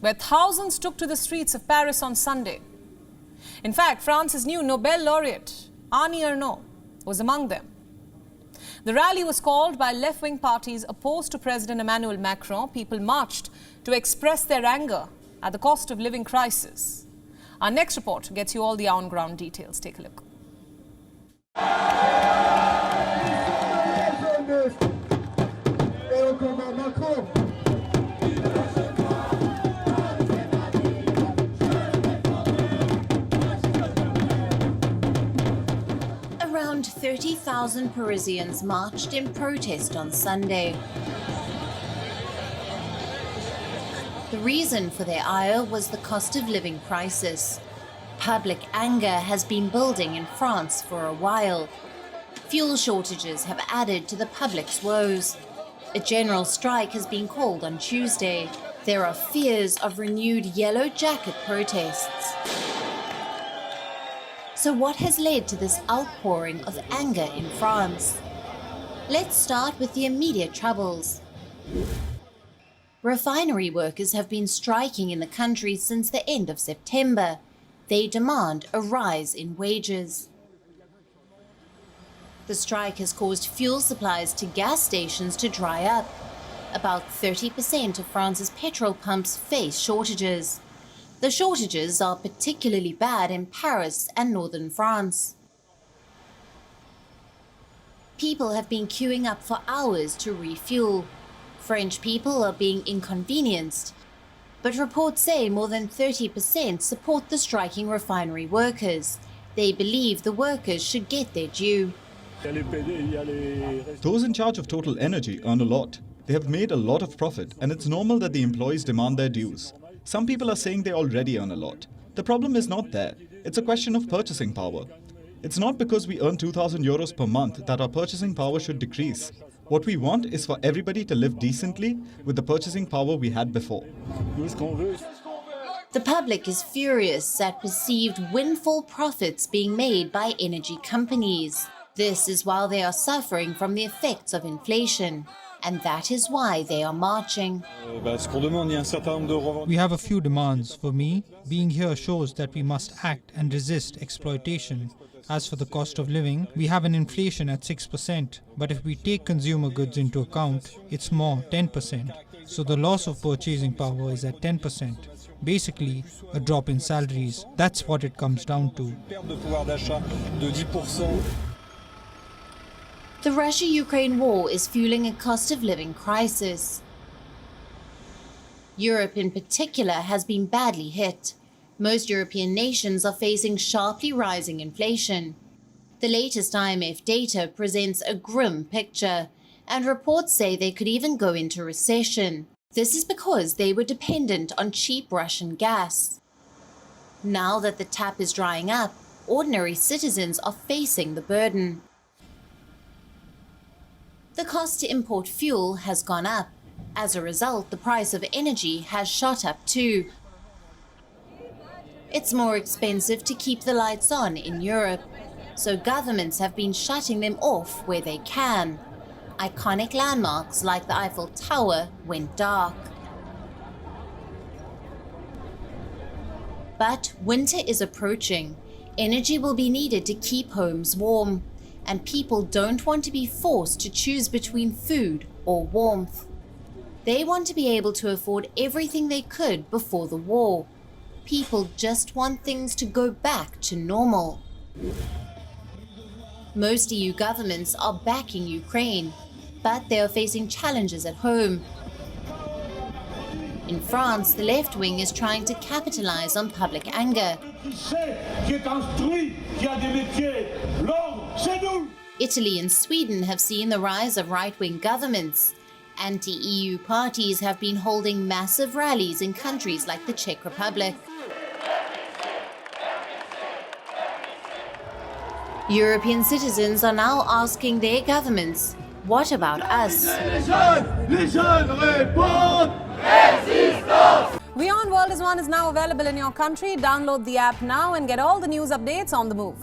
where thousands took to the streets of Paris on Sunday. In fact, France's new Nobel laureate, Annie Ernaux, was among them. The rally was called by left-wing parties opposed to President Emmanuel Macron. People marched to express their anger at the cost of living crisis. Our next report gets you all the on-ground details. Take a look. Around 30,000 Parisians marched in protest on Sunday. The reason for their ire was the cost of living crisis. Public anger has been building in France for a while. Fuel shortages have added to the public's woes. A general strike has been called on Tuesday. There are fears of renewed yellow jacket protests. So what has led to this outpouring of anger in France? Let's start with the immediate troubles. Refinery workers have been striking in the country since the end of September. They demand a rise in wages. The strike has caused fuel supplies to gas stations to dry up. About 30% of France's petrol pumps face shortages. The shortages are particularly bad in Paris and northern France. People have been queuing up for hours to refuel. French people are being inconvenienced, but reports say more than 30% support the striking refinery workers. They believe the workers should get their due. Those in charge of Total Energy earn a lot. They have made a lot of profit, and it's normal that the employees demand their dues. Some people are saying they already earn a lot. The problem is not there. It's a question of purchasing power. It's not because we earn 2,000 euros per month that our purchasing power should decrease. What we want is for everybody to live decently with the purchasing power we had before. The public is furious at perceived windfall profits being made by energy companies. This is while they are suffering from the effects of inflation. And that is why they are marching. We have a few demands. For me, being here shows that we must act and resist exploitation. As for the cost of living, we have an inflation at 6%, but if we take consumer goods into account, it's more 10%. So the loss of purchasing power is at 10%. Basically, a drop in salaries. That's what it comes down to. The Russia-Ukraine war is fueling a cost of living crisis. Europe in particular has been badly hit. Most European nations are facing sharply rising inflation. The latest IMF data presents a grim picture, and reports say they could even go into recession. This is because they were dependent on cheap Russian gas. Now that the tap is drying up, ordinary citizens are facing the burden. The cost to import fuel has gone up. As a result, the price of energy has shot up too. It's more expensive to keep the lights on in Europe, so governments have been shutting them off where they can. Iconic landmarks like the Eiffel Tower went dark. But winter is approaching. Energy will be needed to keep homes warm, and people don't want to be forced to choose between food or warmth. They want to be able to afford everything they could before the war. People just want things to go back to normal. Most EU governments are backing Ukraine, but they are facing challenges at home. In France, the left wing is trying to capitalize on public anger. Italy and Sweden have seen the rise of right-wing governments. Anti-EU parties have been holding massive rallies in countries like the Czech Republic. European citizens are now asking their governments, what about us? WION World is now available in your country. Download the app now and get all the news updates on the move.